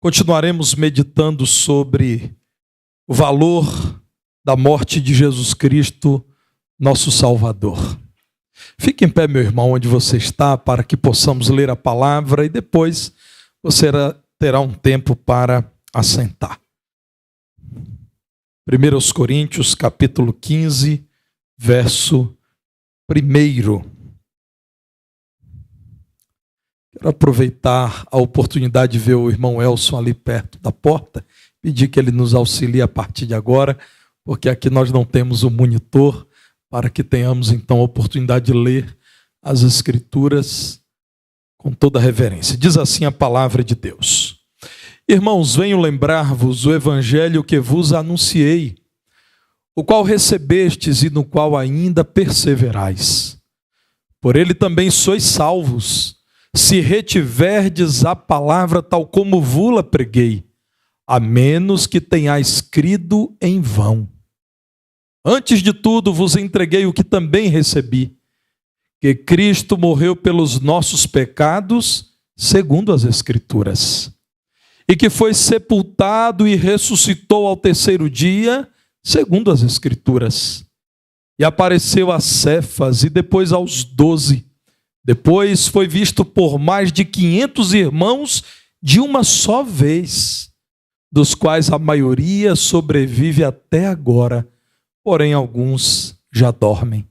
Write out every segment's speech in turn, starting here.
Continuaremos meditando sobre o valor da morte de Jesus Cristo, nosso Salvador. Fique em pé, meu irmão, onde você está, para que possamos ler a palavra e depois você terá um tempo para assentar. 1 Coríntios, capítulo 15, verso 1. Quero aproveitar a oportunidade de ver o irmão Elson ali perto da porta, pedir que ele nos auxilie a partir de agora, porque aqui nós não temos o monitor, para que tenhamos então a oportunidade de ler as Escrituras com toda reverência. Diz assim a palavra de Deus: Irmãos, venho lembrar-vos o evangelho que vos anunciei, o qual recebestes e no qual ainda perseverais. Por ele também sois salvos, se retiverdes a palavra tal como vos-la preguei, a menos que tenhais crido em vão. Antes de tudo vos entreguei o que também recebi, que Cristo morreu pelos nossos pecados, segundo as Escrituras, e que foi sepultado e ressuscitou ao terceiro dia, segundo as Escrituras, e apareceu a Cefas e depois aos 12. Depois foi visto por mais de 500 irmãos de uma só vez, dos quais a maioria sobrevive até agora, porém alguns já dormem.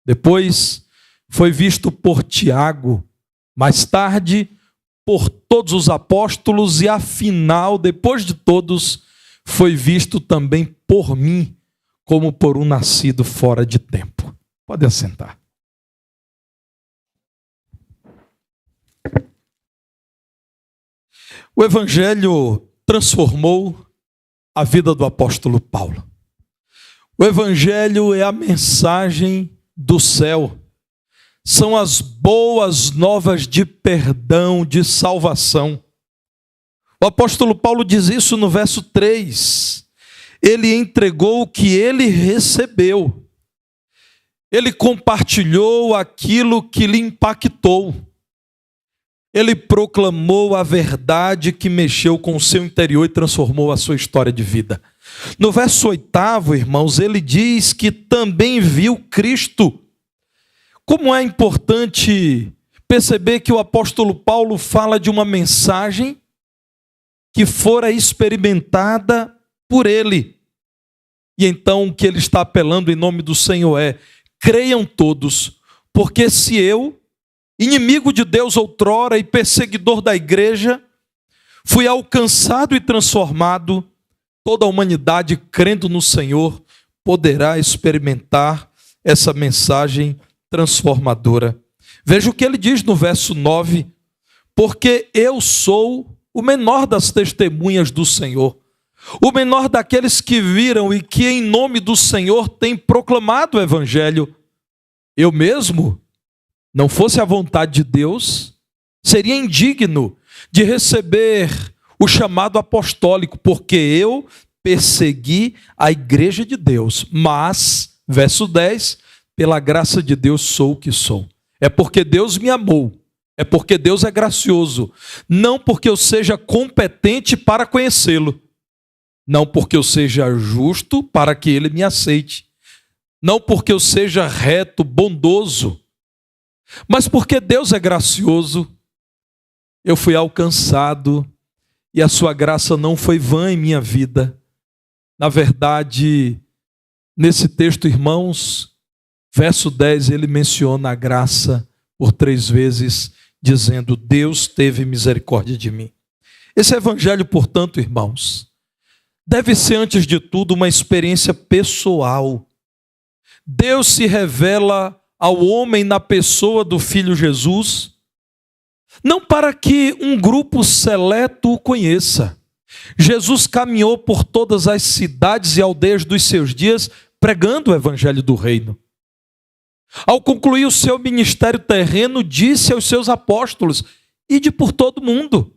Depois foi visto por Tiago, mais tarde por todos os apóstolos e afinal, depois de todos, foi visto também por mim, como por um nascido fora de tempo. Pode assentar. O Evangelho transformou a vida do apóstolo Paulo. O Evangelho é a mensagem do céu. São as boas novas de perdão, de salvação. O apóstolo Paulo diz isso no verso 3. Ele entregou o que ele recebeu. Ele compartilhou aquilo que lhe impactou. Ele proclamou a verdade que mexeu com o seu interior e transformou a sua história de vida. No verso 8, irmãos, ele diz que também viu Cristo. Como é importante perceber que o apóstolo Paulo fala de uma mensagem que fora experimentada por ele. E então o que ele está apelando em nome do Senhor é: creiam todos, porque se eu, inimigo de Deus outrora e perseguidor da igreja, fui alcançado e transformado, toda a humanidade, crendo no Senhor, poderá experimentar essa mensagem transformadora. Veja o que ele diz no verso 9: porque eu sou o menor das testemunhas do Senhor, o menor daqueles que viram e que em nome do Senhor têm proclamado o evangelho. Eu mesmo, não fosse a vontade de Deus, seria indigno de receber o chamado apostólico, porque eu persegui a igreja de Deus. Mas, verso 10, pela graça de Deus sou o que sou. É porque Deus me amou, é porque Deus é gracioso, não porque eu seja competente para conhecê-lo, não porque eu seja justo para que ele me aceite, não porque eu seja reto, bondoso, mas porque Deus é gracioso, eu fui alcançado e a sua graça não foi vã em minha vida. Na verdade, nesse texto, irmãos, verso 10, ele menciona a graça por 3 vezes, dizendo: Deus teve misericórdia de mim. Esse evangelho, portanto, irmãos, deve ser antes de tudo uma experiência pessoal. Deus se revela ao homem na pessoa do Filho Jesus, não para que um grupo seleto o conheça. Jesus caminhou por todas as cidades e aldeias dos seus dias, pregando o evangelho do reino. Ao concluir o seu ministério terreno, disse aos seus apóstolos: ide por todo mundo,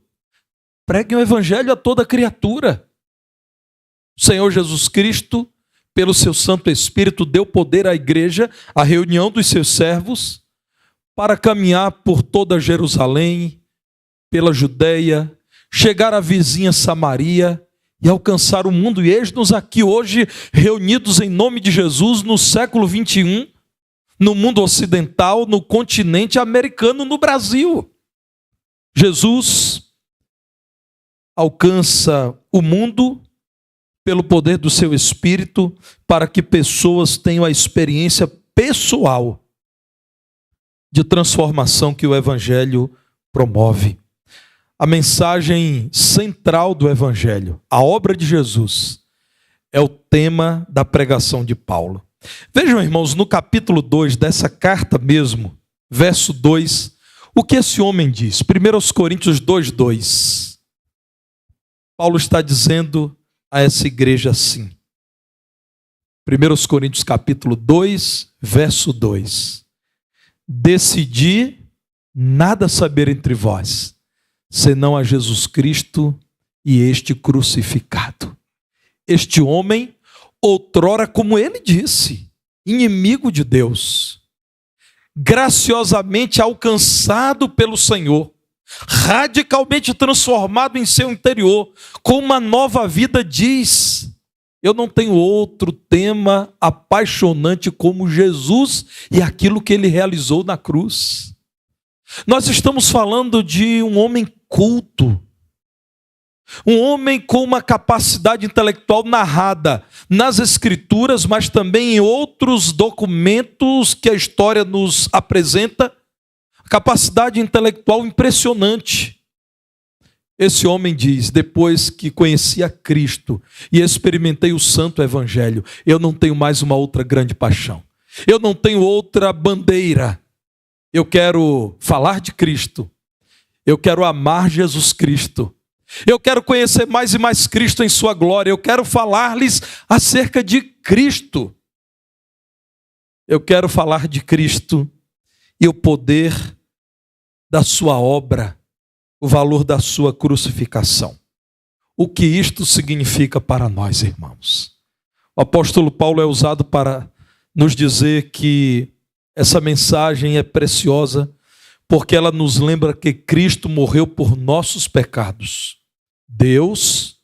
preguem o evangelho a toda criatura. O Senhor Jesus Cristo, pelo seu Santo Espírito, deu poder à igreja, à reunião dos seus servos, para caminhar por toda Jerusalém, pela Judeia, chegar à vizinha Samaria e alcançar o mundo. E eis-nos aqui hoje, reunidos em nome de Jesus, no século 21, no mundo ocidental, no continente americano, no Brasil. Jesus alcança o mundo pelo poder do seu Espírito, para que pessoas tenham a experiência pessoal de transformação que o Evangelho promove. A mensagem central do Evangelho, a obra de Jesus, é o tema da pregação de Paulo. Vejam, irmãos, no capítulo 2 dessa carta mesmo, verso 2, o que esse homem diz? 1 Coríntios 2:2. Paulo está dizendo a essa igreja assim. 1 Coríntios capítulo 2, verso 2. Decidi nada saber entre vós, senão a Jesus Cristo e este crucificado. Este homem, outrora, como ele disse, inimigo de Deus, graciosamente alcançado pelo Senhor, radicalmente transformado em seu interior, com uma nova vida, diz: eu não tenho outro tema apaixonante como Jesus e aquilo que ele realizou na cruz. Nós estamos falando de um homem culto, um homem com uma capacidade intelectual narrada nas Escrituras, mas também em outros documentos que a história nos apresenta, capacidade intelectual impressionante. Esse homem diz: depois que conheci a Cristo e experimentei o santo evangelho, eu não tenho mais uma outra grande paixão. Eu não tenho outra bandeira. Eu quero falar de Cristo. Eu quero amar Jesus Cristo. Eu quero conhecer mais e mais Cristo em sua glória. Eu quero falar-lhes acerca de Cristo. Eu quero falar de Cristo e o poder da sua obra, o valor da sua crucificação. O que isto significa para nós, irmãos? O apóstolo Paulo é usado para nos dizer que essa mensagem é preciosa porque ela nos lembra que Cristo morreu por nossos pecados. Deus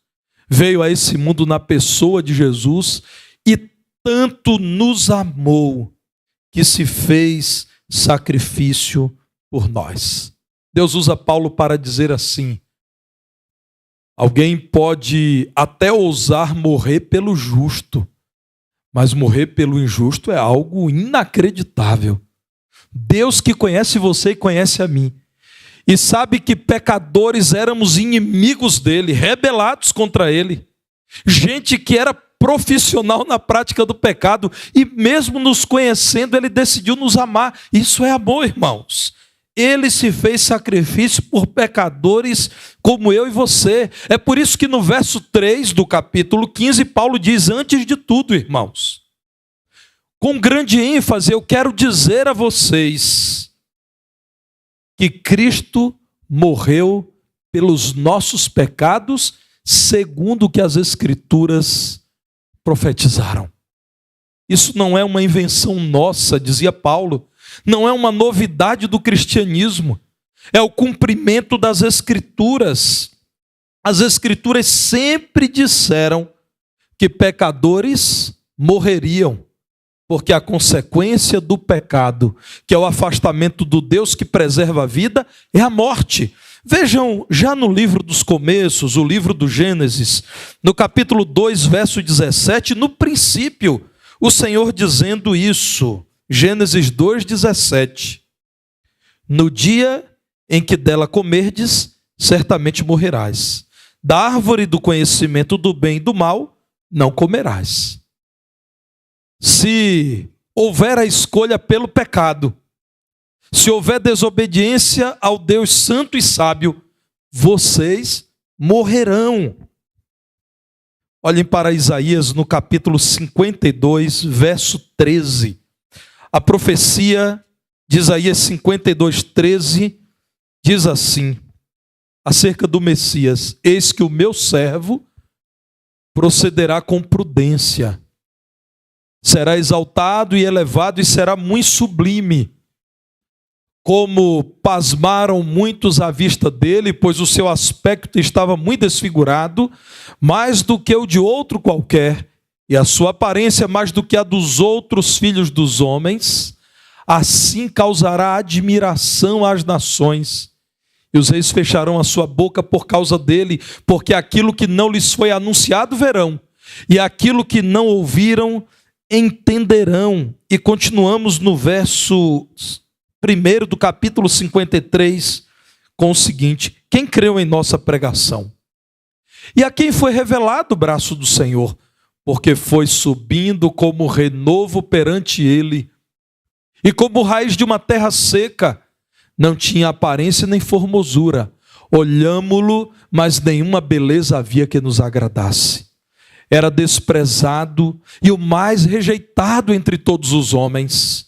veio a esse mundo na pessoa de Jesus e tanto nos amou que se fez sacrifício por nós. Deus usa Paulo para dizer assim: alguém pode até ousar morrer pelo justo, mas morrer pelo injusto é algo inacreditável. Deus, que conhece você e conhece a mim, e sabe que pecadores éramos inimigos dele, rebelados contra ele, gente que era profissional na prática do pecado, e mesmo nos conhecendo, ele decidiu nos amar. Isso é amor, irmãos. Ele se fez sacrifício por pecadores como eu e você. É por isso que no verso 3 do capítulo 15, Paulo diz: antes de tudo, irmãos, com grande ênfase, eu quero dizer a vocês que Cristo morreu pelos nossos pecados, segundo o que as Escrituras profetizaram. Isso não é uma invenção nossa, dizia Paulo, não é uma novidade do cristianismo, é o cumprimento das Escrituras. As Escrituras sempre disseram que pecadores morreriam, porque a consequência do pecado, que é o afastamento do Deus que preserva a vida, é a morte. Vejam, já no livro dos começos, o livro do Gênesis, no capítulo 2, verso 17, no princípio, o Senhor dizendo isso, Gênesis 2:17, no dia em que dela comerdes, certamente morrerás. Da árvore do conhecimento do bem e do mal, não comerás. Se houver a escolha pelo pecado, se houver desobediência ao Deus santo e sábio, vocês morrerão. Olhem para Isaías no capítulo 52, verso 13. A profecia de Isaías 52, 13 diz assim, acerca do Messias: eis que o meu servo procederá com prudência, será exaltado e elevado e será muito sublime. como pasmaram muitos à vista dele, pois o seu aspecto estava muito desfigurado, mais do que o de outro qualquer, e a sua aparência mais do que a dos outros filhos dos homens, assim causará admiração às nações, e os reis fecharão a sua boca por causa dele, porque aquilo que não lhes foi anunciado verão, e aquilo que não ouviram entenderão. E continuamos no verso 1 do capítulo 53, com o seguinte: quem creu em nossa pregação? E a quem foi revelado o braço do Senhor? Porque foi subindo como renovo perante ele, e como raiz de uma terra seca, não tinha aparência nem formosura. Olhámo-lo, mas nenhuma beleza havia que nos agradasse. Era desprezado e o mais rejeitado entre todos os homens.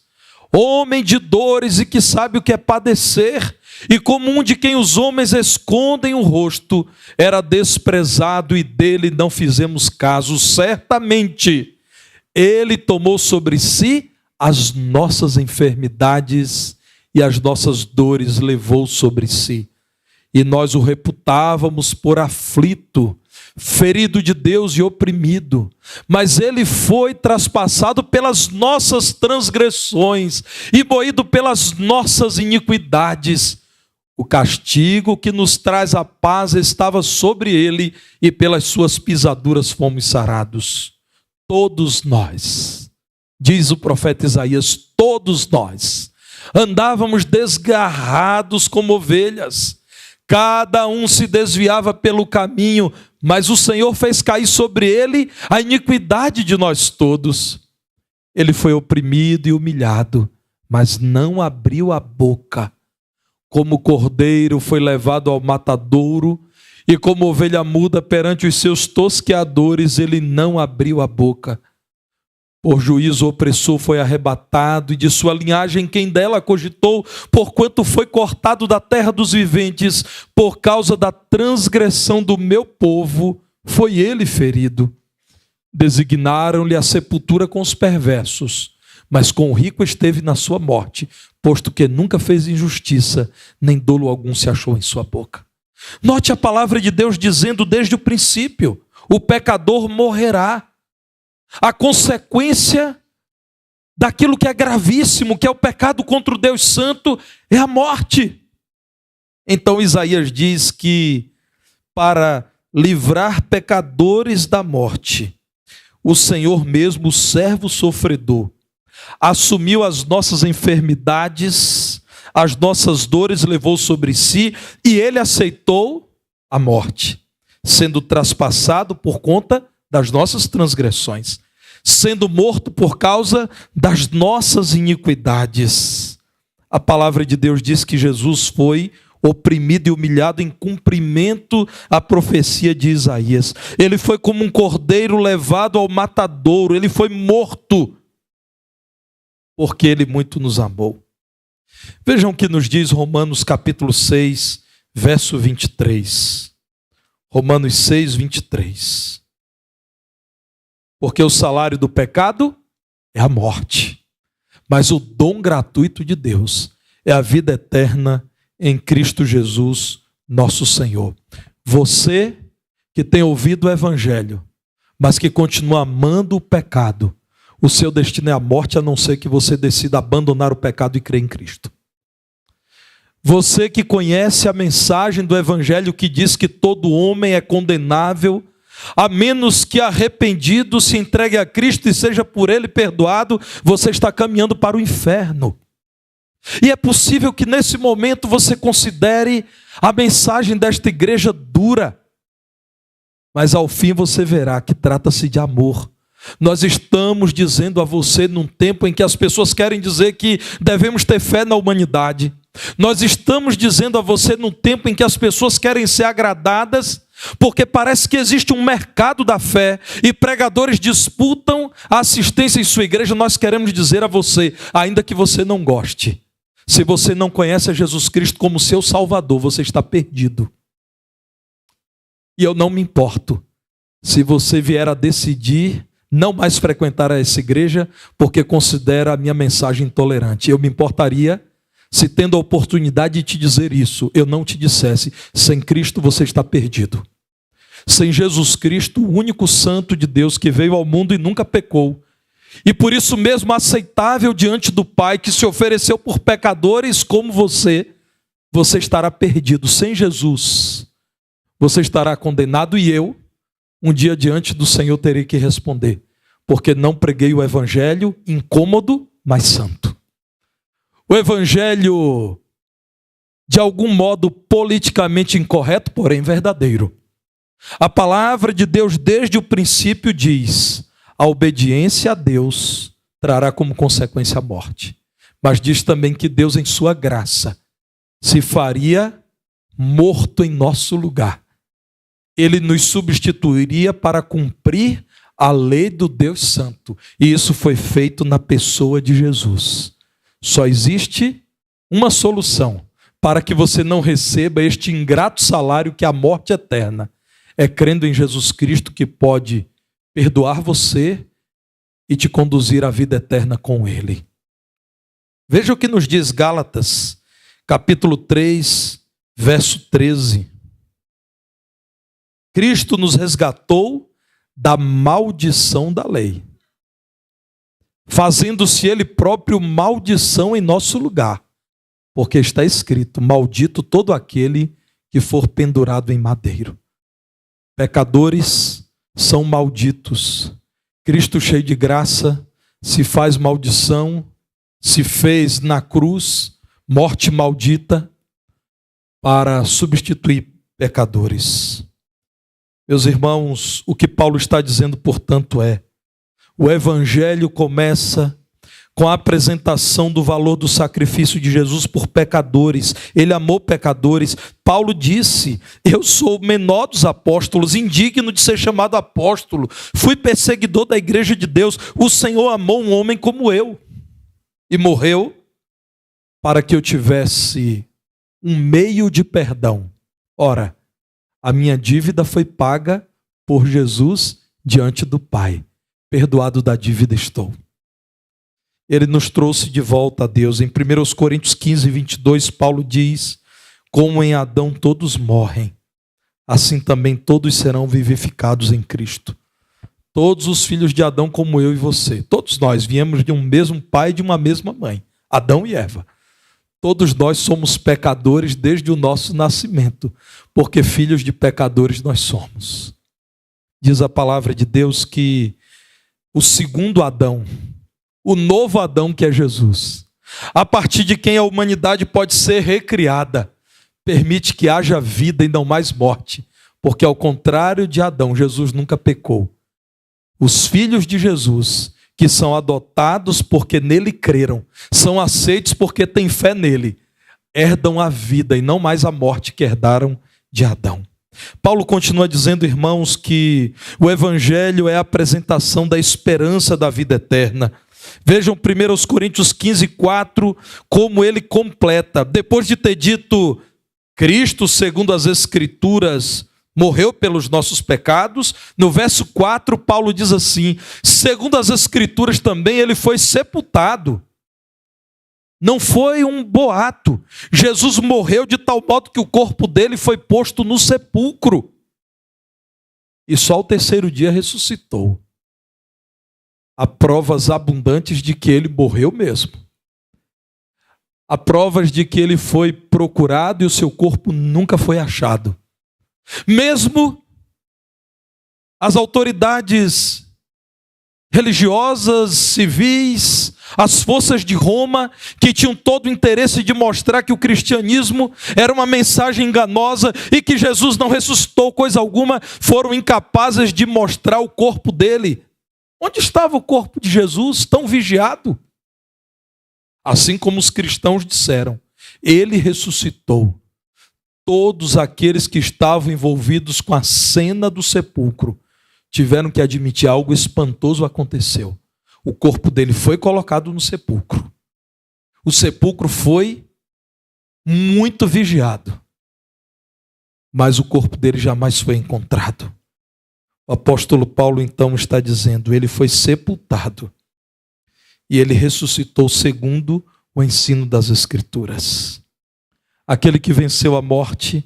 Homem de dores e que sabe o que é padecer, e como um de quem os homens escondem o rosto, era desprezado e dele não fizemos caso. Certamente ele tomou sobre si as nossas enfermidades e as nossas dores levou sobre si. E nós o reputávamos por aflito, ferido de Deus e oprimido, mas ele foi traspassado pelas nossas transgressões e moído pelas nossas iniquidades. O castigo que nos traz a paz estava sobre ele, e pelas suas pisaduras fomos sarados. Todos nós, diz o profeta Isaías, todos nós andávamos desgarrados como ovelhas, cada um se desviava pelo caminho, mas o Senhor fez cair sobre ele a iniquidade de nós todos. Ele foi oprimido e humilhado, mas não abriu a boca. Como cordeiro foi levado ao matadouro, e como ovelha muda perante os seus tosqueadores, ele não abriu a boca. Por juízo opressor foi arrebatado, e de sua linhagem quem dela cogitou, porquanto foi cortado da terra dos viventes, por causa da transgressão do meu povo, foi ele ferido. Designaram-lhe a sepultura com os perversos, mas com o rico esteve na sua morte, posto que nunca fez injustiça, nem dolo algum se achou em sua boca. Note a palavra de Deus dizendo desde o princípio: o pecador morrerá. A consequência daquilo que é gravíssimo, que é o pecado contra o Deus Santo, é a morte. Então Isaías diz que para livrar pecadores da morte, o Senhor mesmo, o servo sofredor, assumiu as nossas enfermidades, as nossas dores levou sobre si, e ele aceitou a morte, sendo traspassado por conta das nossas transgressões, sendo morto por causa das nossas iniquidades. A palavra de Deus diz que Jesus foi oprimido e humilhado em cumprimento à profecia de Isaías. Ele foi como um cordeiro levado ao matadouro, ele foi morto, porque ele muito nos amou. Vejam o que nos diz Romanos capítulo 6, verso 23. Romanos 6, 23. Porque o salário do pecado é a morte, mas o dom gratuito de Deus é a vida eterna em Cristo Jesus, nosso Senhor. Você que tem ouvido o Evangelho, mas que continua amando o pecado, o seu destino é a morte, a não ser que você decida abandonar o pecado e crer em Cristo. Você que conhece a mensagem do Evangelho que diz que todo homem é condenável, a menos que arrependido se entregue a Cristo e seja por ele perdoado, você está caminhando para o inferno. E é possível que nesse momento você considere a mensagem desta igreja dura, mas ao fim você verá que trata-se de amor. Nós estamos dizendo a você num tempo em que as pessoas querem dizer que devemos ter fé na humanidade. Nós estamos dizendo a você num tempo em que as pessoas querem ser agradadas, porque parece que existe um mercado da fé e pregadores disputam a assistência em sua igreja. Nós queremos dizer a você, ainda que você não goste, se você não conhece a Jesus Cristo como seu Salvador, você está perdido. E eu não me importo se você vier a decidir não mais frequentar essa igreja porque considera a minha mensagem intolerante. Eu me importaria se tendo a oportunidade de te dizer isso, eu não te dissesse: sem Cristo você está perdido. Sem Jesus Cristo, o único santo de Deus que veio ao mundo e nunca pecou, e por isso mesmo aceitável diante do Pai, que se ofereceu por pecadores como você estará perdido. Sem Jesus, você estará condenado, e eu, um dia diante do Senhor, terei que responder, porque não preguei o evangelho incômodo, mas santo. O evangelho, de algum modo politicamente incorreto, porém verdadeiro. A palavra de Deus desde o princípio diz: a obediência a Deus trará como consequência a morte. Mas diz também que Deus, em sua graça, se faria morto em nosso lugar. Ele nos substituiria para cumprir a lei do Deus Santo. E isso foi feito na pessoa de Jesus. Só existe uma solução para que você não receba este ingrato salário que é a morte eterna. É crendo em Jesus Cristo, que pode perdoar você e te conduzir à vida eterna com Ele. Veja o que nos diz Gálatas, capítulo 3, verso 13. Cristo nos resgatou da maldição da lei, fazendo-se Ele próprio maldição em nosso lugar, porque está escrito: maldito todo aquele que for pendurado em madeiro. Pecadores são malditos. Cristo, cheio de graça, se faz maldição, se fez na cruz morte maldita para substituir pecadores. Meus irmãos, o que Paulo está dizendo, portanto, é: o evangelho começa com a apresentação do valor do sacrifício de Jesus por pecadores. Ele amou pecadores. Paulo disse: eu sou o menor dos apóstolos, indigno de ser chamado apóstolo. Fui perseguidor da igreja de Deus. O Senhor amou um homem como eu e morreu para que eu tivesse um meio de perdão. Ora, a minha dívida foi paga por Jesus diante do Pai. Perdoado da dívida estou. Ele nos trouxe de volta a Deus. Em 1 Coríntios 15, 22, Paulo diz: como em Adão todos morrem, assim também todos serão vivificados em Cristo. Todos os filhos de Adão, como eu e você, todos nós viemos de um mesmo pai e de uma mesma mãe, Adão e Eva. Todos nós somos pecadores desde o nosso nascimento, porque filhos de pecadores nós somos. Diz a palavra de Deus que o segundo Adão, o novo Adão, que é Jesus, a partir de quem a humanidade pode ser recriada, permite que haja vida e não mais morte, porque ao contrário de Adão, Jesus nunca pecou. Os filhos de Jesus, que são adotados porque nele creram, são aceitos porque têm fé nele, herdam a vida e não mais a morte que herdaram de Adão. Paulo continua dizendo, irmãos, que o evangelho é a apresentação da esperança da vida eterna. Vejam 1 Coríntios 15, 4, como ele completa. Depois de ter dito: Cristo, segundo as Escrituras, morreu pelos nossos pecados, no verso 4, Paulo diz assim: segundo as Escrituras também ele foi sepultado. Não foi um boato. Jesus morreu de tal modo que o corpo dele foi posto no sepulcro. E só ao terceiro dia ressuscitou. Há provas abundantes de que ele morreu mesmo. Há provas de que ele foi procurado e o seu corpo nunca foi achado. Mesmo as autoridades religiosas, civis, as forças de Roma, que tinham todo o interesse de mostrar que o cristianismo era uma mensagem enganosa e que Jesus não ressuscitou coisa alguma, foram incapazes de mostrar o corpo dele. Onde estava o corpo de Jesus, tão vigiado? Assim como os cristãos disseram, ele ressuscitou. Todos aqueles que estavam envolvidos com a cena do sepulcro tiveram que admitir: algo espantoso aconteceu. O corpo dele foi colocado no sepulcro. O sepulcro foi muito vigiado, mas o corpo dele jamais foi encontrado. O apóstolo Paulo então está dizendo: ele foi sepultado e ele ressuscitou segundo o ensino das Escrituras. Aquele que venceu a morte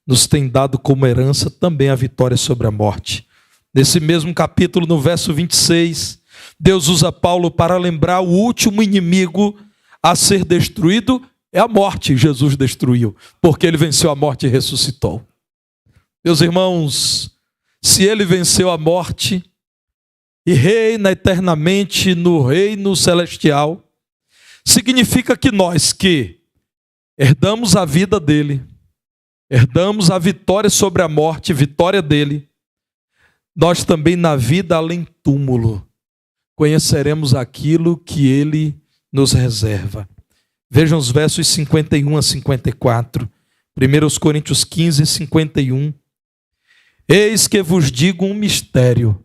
nos tem dado como herança também a vitória sobre a morte. Nesse mesmo capítulo, no verso 26, Deus usa Paulo para lembrar o último inimigo a ser destruído é a morte. Jesus destruiu, porque ele venceu a morte e ressuscitou. Meus irmãos, se ele venceu a morte e reina eternamente no reino celestial, significa que nós que herdamos a vida dele, herdamos a vitória sobre a morte, vitória dele, nós também na vida além túmulo conheceremos aquilo que ele nos reserva. Vejam os versos 51 a 54, 1 Coríntios 15, 51. Eis que vos digo um mistério,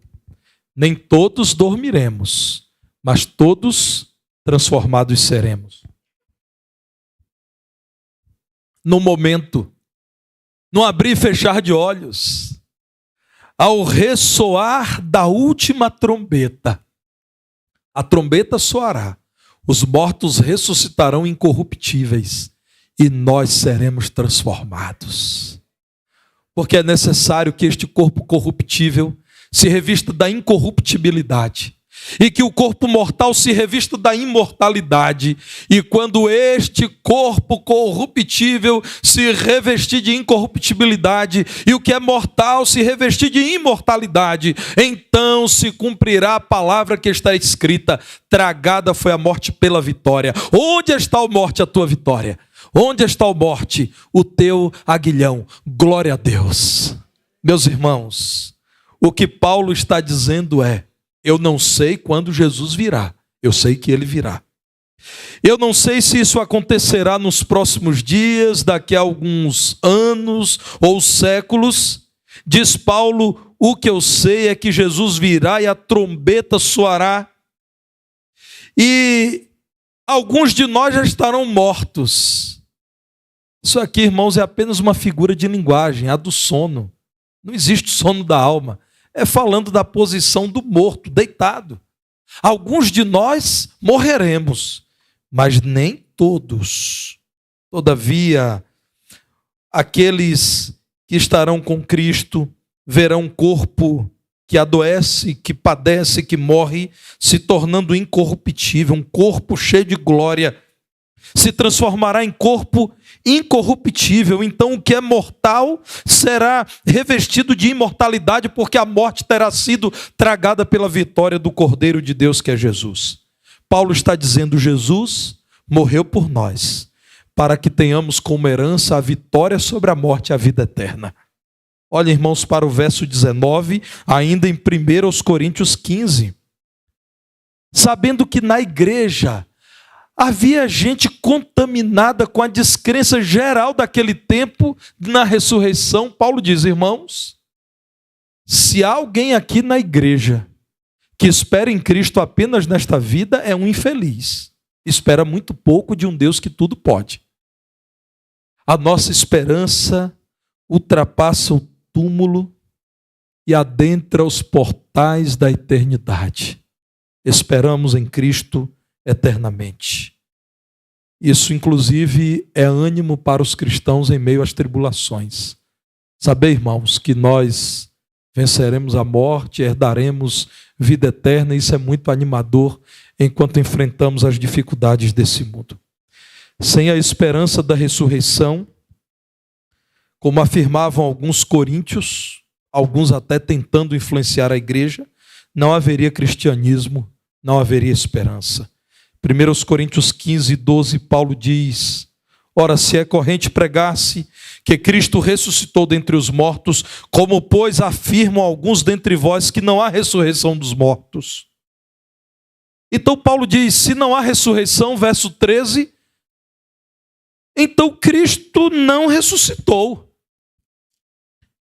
nem todos dormiremos, mas todos transformados seremos. No momento, no abrir e fechar de olhos, ao ressoar da última trombeta, a trombeta soará, os mortos ressuscitarão incorruptíveis e nós seremos transformados. Porque é necessário que este corpo corruptível se revista da incorruptibilidade e que o corpo mortal se revista da imortalidade. E quando este corpo corruptível se revestir de incorruptibilidade e o que é mortal se revestir de imortalidade, então se cumprirá a palavra que está escrita: tragada foi a morte pela vitória. Onde está a morte, a tua vitória? Onde está a morte, o teu aguilhão? Glória a Deus. Meus irmãos, o que Paulo está dizendo é: eu não sei quando Jesus virá, eu sei que ele virá. Eu não sei se isso acontecerá nos próximos dias, daqui a alguns anos ou séculos. Diz Paulo, o que eu sei é que Jesus virá e a trombeta soará. E alguns de nós já estarão mortos. Isso aqui, irmãos, é apenas uma figura de linguagem, a do sono. Não existe sono da alma. É falando da posição do morto, deitado. Alguns de nós morreremos, mas nem todos. Todavia, aqueles que estarão com Cristo verão um corpo que adoece, que padece, que morre, se tornando incorruptível, um corpo cheio de glória, se transformará em corpo incorruptível. Então o que é mortal será revestido de imortalidade, porque a morte terá sido tragada pela vitória do Cordeiro de Deus, que é Jesus. Paulo está dizendo: Jesus morreu por nós, para que tenhamos como herança a vitória sobre a morte e a vida eterna. Olha, irmãos, para o verso 19, ainda em 1 Coríntios 15. Sabendo que na igreja havia gente contaminada com a descrença geral daquele tempo na ressurreição, Paulo diz: irmãos, se há alguém aqui na igreja que espera em Cristo apenas nesta vida, é um infeliz. Espera muito pouco de um Deus que tudo pode. A nossa esperança ultrapassa o túmulo e adentra os portais da eternidade. Esperamos em Cristo eternamente. Isso, inclusive, é ânimo para os cristãos em meio às tribulações. Saber, irmãos, que nós venceremos a morte, herdaremos vida eterna, isso é muito animador enquanto enfrentamos as dificuldades desse mundo. Sem a esperança da ressurreição, como afirmavam alguns coríntios, alguns até tentando influenciar a igreja, não haveria cristianismo, não haveria esperança. 1 Coríntios 15, 12, Paulo diz: ora, se é corrente pregar-se que Cristo ressuscitou dentre os mortos, como, pois, afirmam alguns dentre vós que não há ressurreição dos mortos. Então Paulo diz: se não há ressurreição, verso 13, então Cristo não ressuscitou.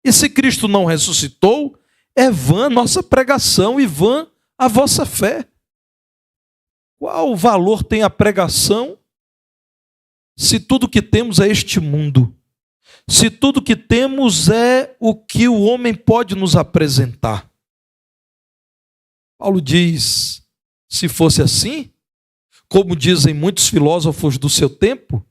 E se Cristo não ressuscitou, é vã nossa pregação e vã a vossa fé. Qual valor tem a pregação se tudo que temos é este mundo? Se tudo que temos é o que o homem pode nos apresentar? Paulo diz: se fosse assim, como dizem muitos filósofos do seu tempo,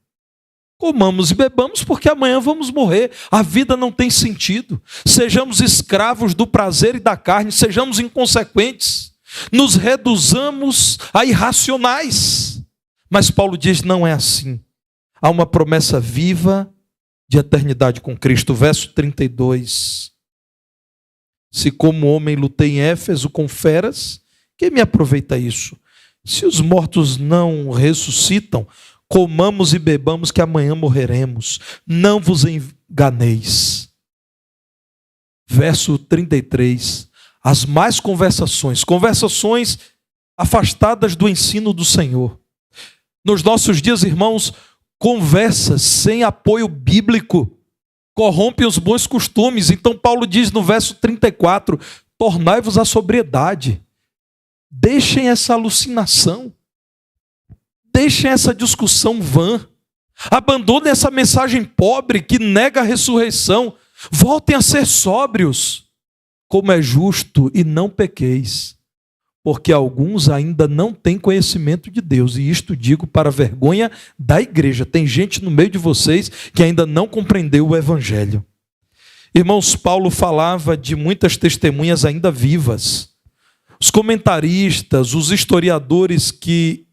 comamos e bebamos porque amanhã vamos morrer. A vida não tem sentido. Sejamos escravos do prazer e da carne, sejamos inconsequentes, nos reduzamos a irracionais. Mas Paulo diz, não é assim. Há uma promessa viva de eternidade com Cristo. Verso 32. Se como homem lutei em Éfeso com feras, que me aproveita isso? Se os mortos não ressuscitam, comamos e bebamos que amanhã morreremos. Não vos enganeis. Verso 33. As más conversações afastadas do ensino do Senhor. Nos nossos dias, irmãos, conversas sem apoio bíblico corrompem os bons costumes. Então Paulo diz no verso 34, tornai-vos à sobriedade. Deixem essa alucinação. Deixem essa discussão vã. Abandonem essa mensagem pobre que nega a ressurreição. Voltem a ser sóbrios, como é justo, e não pequeis. Porque alguns ainda não têm conhecimento de Deus. E isto digo para a vergonha da igreja. Tem gente no meio de vocês que ainda não compreendeu o evangelho. Irmãos, Paulo falava de muitas testemunhas ainda vivas. Os comentaristas, os historiadores que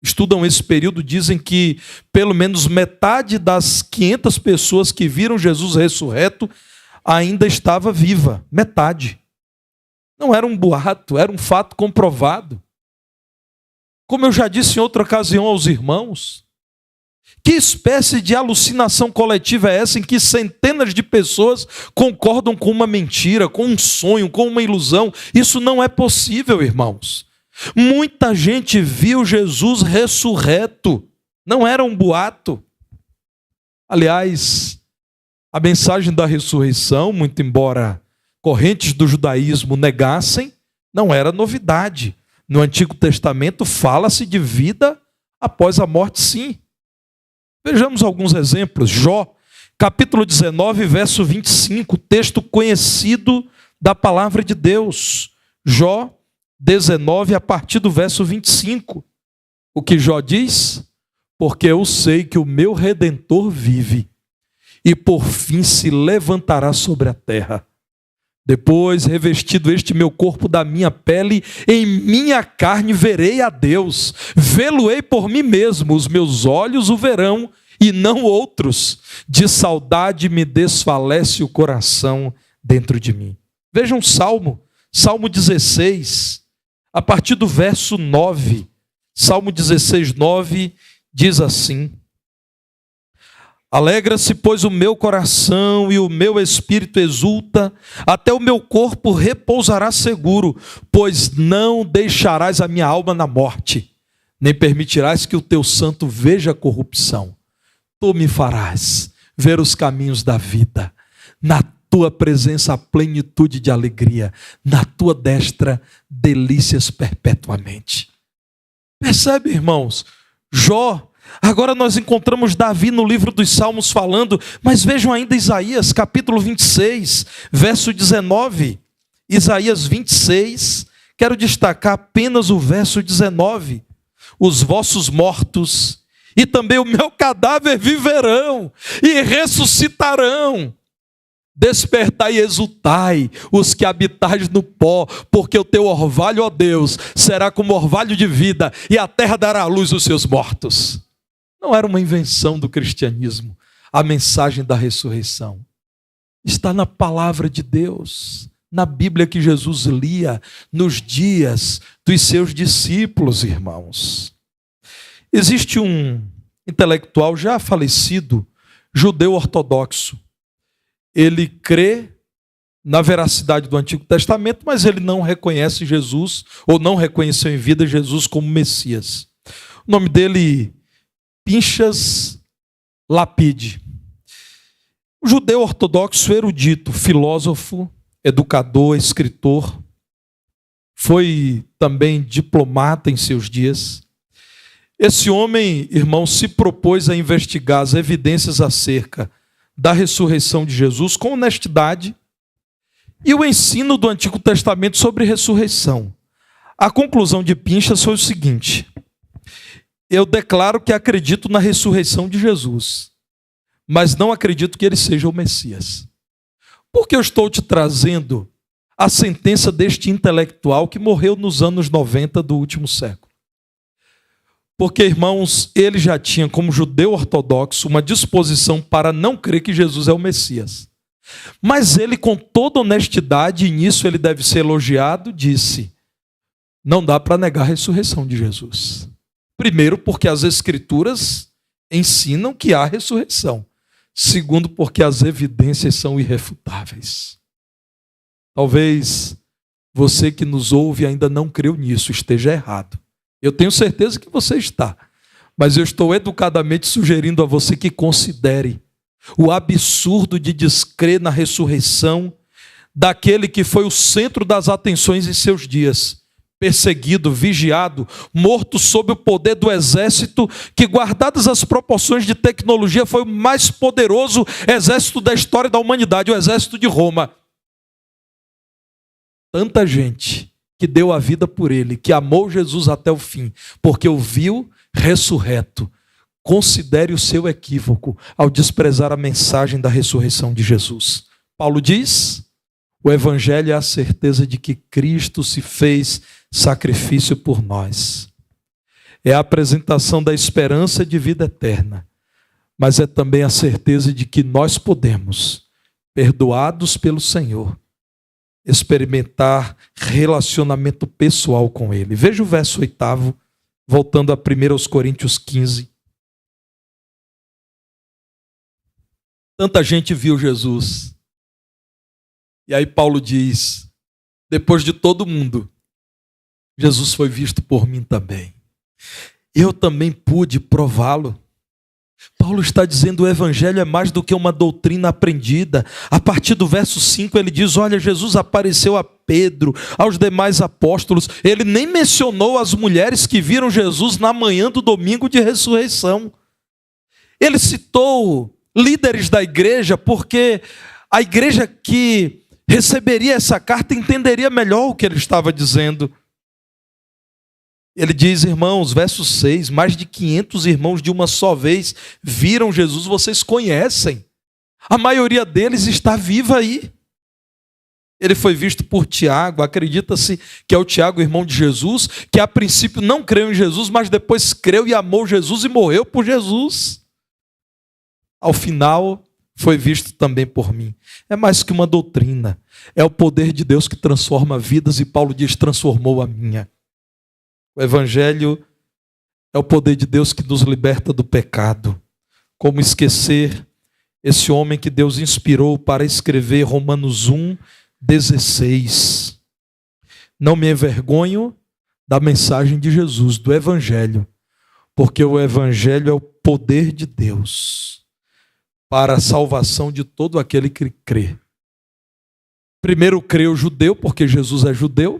estudam esse período dizem que pelo menos metade das 500 pessoas que viram Jesus ressurreto ainda estava viva. Metade. Não era um boato, era um fato comprovado. Como eu já disse em outra ocasião aos irmãos, que espécie de alucinação coletiva é essa em que centenas de pessoas concordam com uma mentira, com um sonho, com uma ilusão? Isso não é possível, irmãos. Muita gente viu Jesus ressurreto, não era um boato. Aliás, a mensagem da ressurreição, muito embora correntes do judaísmo negassem, não era novidade. No Antigo Testamento fala-se de vida após a morte, sim. Vejamos alguns exemplos. Jó, capítulo 19, verso 25, texto conhecido da palavra de Deus. Jó 19, a partir do verso 25. O que Jó diz? Porque eu sei que o meu Redentor vive e por fim se levantará sobre a terra. Depois, revestido este meu corpo da minha pele, em minha carne verei a Deus. Vê-lo-ei por mim mesmo, os meus olhos o verão e não outros. De saudade me desfalece o coração dentro de mim. Veja um salmo, Salmo 16, a partir do verso 9. Salmo 16, 9, diz assim: alegra-se, pois, o meu coração e o meu espírito exulta, até o meu corpo repousará seguro, pois não deixarás a minha alma na morte, nem permitirás que o teu santo veja a corrupção. Tu me farás ver os caminhos da vida, na tua presença a plenitude de alegria, na tua destra delícias perpetuamente. Percebe, irmãos? Jó. Agora nós encontramos Davi no livro dos Salmos falando, mas vejam ainda Isaías, capítulo 26, verso 19. Isaías 26, quero destacar apenas o verso 19. Os vossos mortos e também o meu cadáver viverão e ressuscitarão. Despertai e exultai, os que habitais no pó, porque o teu orvalho, ó Deus, será como orvalho de vida, e a terra dará à luz os seus mortos. Não era uma invenção do cristianismo. A mensagem da ressurreição está na palavra de Deus, na Bíblia que Jesus lia nos dias dos seus discípulos, irmãos. Existe um intelectual já falecido, judeu ortodoxo. Ele crê na veracidade do Antigo Testamento, mas ele não reconhece Jesus, ou não reconheceu em vida Jesus como Messias. O nome dele, Pinchas Lapide. O judeu ortodoxo erudito, filósofo, educador, escritor, foi também diplomata em seus dias. Esse homem, irmão, se propôs a investigar as evidências acerca da ressurreição de Jesus com honestidade e o ensino do Antigo Testamento sobre ressurreição. A conclusão de Pinchas foi o seguinte: eu declaro que acredito na ressurreição de Jesus, mas não acredito que ele seja o Messias. Por que eu estou te trazendo a sentença deste intelectual que morreu nos anos 90 do último século? Porque, irmãos, ele já tinha, como judeu ortodoxo, uma disposição para não crer que Jesus é o Messias. Mas ele, com toda honestidade, e nisso ele deve ser elogiado, disse: não dá para negar a ressurreição de Jesus. Primeiro, porque as Escrituras ensinam que há ressurreição. Segundo, porque as evidências são irrefutáveis. Talvez você que nos ouve ainda não creu nisso, esteja errado. Eu tenho certeza que você está. Mas eu estou educadamente sugerindo a você que considere o absurdo de descrer na ressurreição daquele que foi o centro das atenções em seus dias. Perseguido, vigiado, morto sob o poder do exército, que, guardadas as proporções de tecnologia, foi o mais poderoso exército da história da humanidade, o exército de Roma. Tanta gente que deu a vida por ele, que amou Jesus até o fim, porque o viu ressurreto. Considere o seu equívoco ao desprezar a mensagem da ressurreição de Jesus. Paulo diz: o evangelho é a certeza de que Cristo se fez sacrifício por nós. É a apresentação da esperança de vida eterna, mas é também a certeza de que nós podemos, perdoados pelo Senhor, experimentar relacionamento pessoal com Ele. Veja o verso 8, voltando a 1 Coríntios 15. Tanta gente viu Jesus. E aí Paulo diz: depois de todo mundo, Jesus foi visto por mim também. Eu também pude prová-lo. Paulo está dizendo: o evangelho é mais do que uma doutrina aprendida. A partir do verso 5 ele diz: olha, Jesus apareceu a Pedro, aos demais apóstolos. Ele nem mencionou as mulheres que viram Jesus na manhã do domingo de ressurreição. Ele citou líderes da igreja, porque a igreja que receberia essa carta entenderia melhor o que ele estava dizendo. Ele diz, irmãos, verso 6, mais de 500 irmãos de uma só vez viram Jesus, vocês conhecem. A maioria deles está viva aí. Ele foi visto por Tiago, acredita-se que é o Tiago, irmão de Jesus, que a princípio não creu em Jesus, mas depois creu e amou Jesus e morreu por Jesus. Ao final, foi visto também por mim. É mais que uma doutrina, é o poder de Deus que transforma vidas, e Paulo diz: transformou a minha. O evangelho é o poder de Deus que nos liberta do pecado. Como esquecer esse homem que Deus inspirou para escrever Romanos 1:16. Não me envergonho da mensagem de Jesus, do evangelho, porque o evangelho é o poder de Deus para a salvação de todo aquele que crê. Primeiro crê o judeu, porque Jesus é judeu,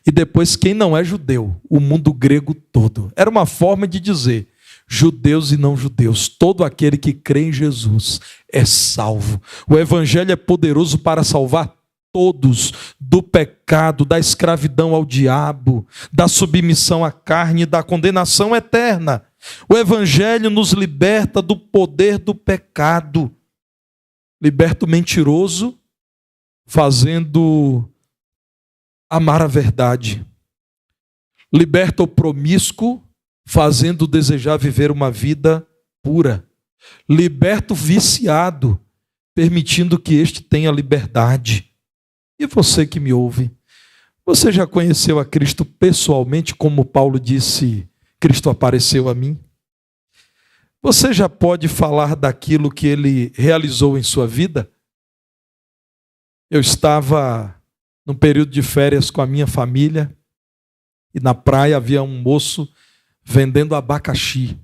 e depois quem não é judeu, o mundo grego todo. Era uma forma de dizer: judeus e não judeus, todo aquele que crê em Jesus é salvo. O evangelho é poderoso para salvar todos do pecado, da escravidão ao diabo, da submissão à carne e da condenação eterna. O evangelho nos liberta do poder do pecado, liberta o mentiroso, fazendo amar a verdade, liberta o promíscuo, fazendo desejar viver uma vida pura, liberta o viciado, permitindo que este tenha liberdade. E você que me ouve, você já conheceu a Cristo pessoalmente, como Paulo disse: Cristo apareceu a mim? Você já pode falar daquilo que ele realizou em sua vida? Eu estava num período de férias com a minha família, e na praia havia um moço vendendo abacaxi.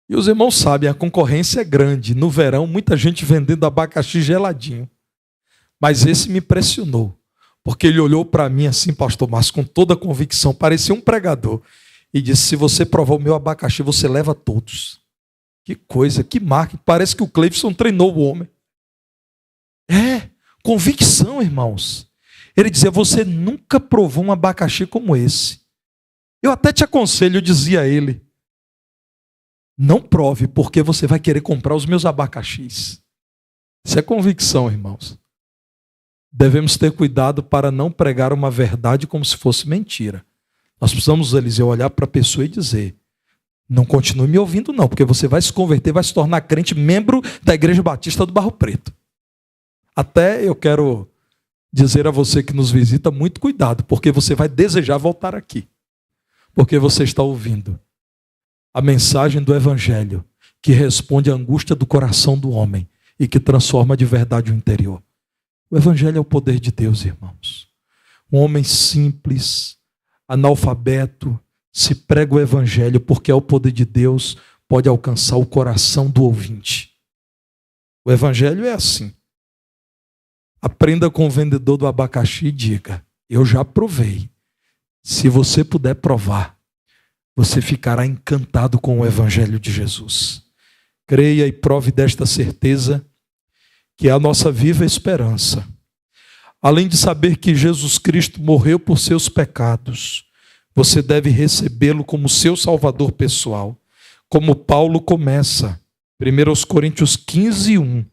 E os irmãos sabem, a concorrência é grande. No verão, muita gente vendendo abacaxi geladinho. Mas esse me impressionou, porque ele olhou para mim assim, pastor Márcio, com toda a convicção, parecia um pregador, e disse: se você provar o meu abacaxi, você leva todos. Que coisa, que marca, parece que o Cleifson treinou o homem. É, convicção, irmãos. Ele dizia: você nunca provou um abacaxi como esse. Eu até te aconselho, eu dizia a ele, não prove, porque você vai querer comprar os meus abacaxis. Isso é convicção, irmãos. Devemos ter cuidado para não pregar uma verdade como se fosse mentira. Nós precisamos, Eliseu, olhar para a pessoa e dizer, não continue me ouvindo não, porque você vai se converter, vai se tornar crente, membro da Igreja Batista do Barro Preto. Até eu quero dizer a você que nos visita, muito cuidado, porque você vai desejar voltar aqui. Porque você está ouvindo a mensagem do Evangelho, que responde à angústia do coração do homem e que transforma de verdade o interior. O Evangelho é o poder de Deus, irmãos. Um homem simples, analfabeto, se prega o Evangelho porque é o poder de Deus, pode alcançar o coração do ouvinte. O Evangelho é assim. Aprenda com o vendedor do abacaxi e diga, eu já provei. Se você puder provar, você ficará encantado com o Evangelho de Jesus. Creia e prove desta certeza, que é a nossa viva esperança. Além de saber que Jesus Cristo morreu por seus pecados, você deve recebê-lo como seu Salvador pessoal. Como Paulo começa, 1 Coríntios 15, 1.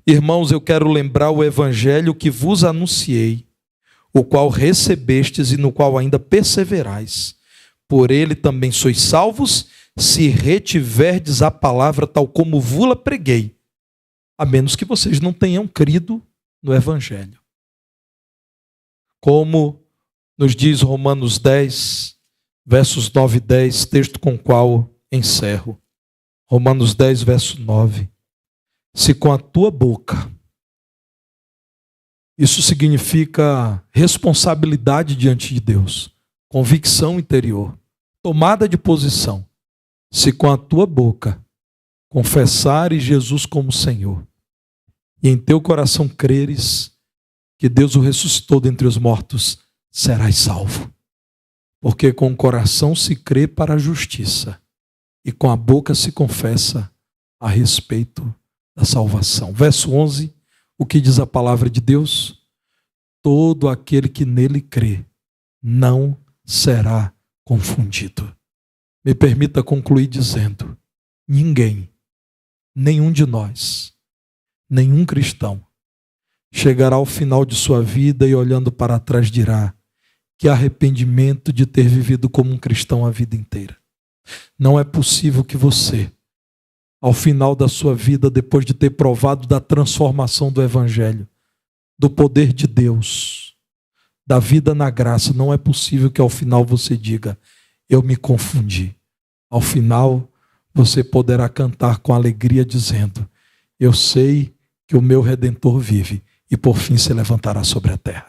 Irmãos, eu quero lembrar o Evangelho que vos anunciei, o qual recebestes e no qual ainda perseverais. Por ele também sois salvos, se retiverdes a palavra tal como vos-la preguei, a menos que vocês não tenham crido no Evangelho. Como nos diz Romanos 10, versos 9 e 10, texto com o qual encerro. Romanos 10, verso 9. Se com a tua boca, isso significa responsabilidade diante de Deus, convicção interior, tomada de posição. Se com a tua boca confessares Jesus como Senhor e em teu coração creres que Deus o ressuscitou dentre os mortos, serás salvo. Porque com o coração se crê para a justiça e com a boca se confessa a respeito da salvação. Verso 11, o que diz a palavra de Deus? Todo aquele que nele crê não será confundido. Me permita concluir dizendo, ninguém, nenhum de nós, nenhum cristão, chegará ao final de sua vida e olhando para trás dirá, que arrependimento de ter vivido como um cristão a vida inteira. Não é possível que você, ao final da sua vida, depois de ter provado da transformação do Evangelho, do poder de Deus, da vida na graça, não é possível que ao final você diga, eu me confundi. Ao final, você poderá cantar com alegria dizendo, eu sei que o meu Redentor vive e por fim se levantará sobre a terra.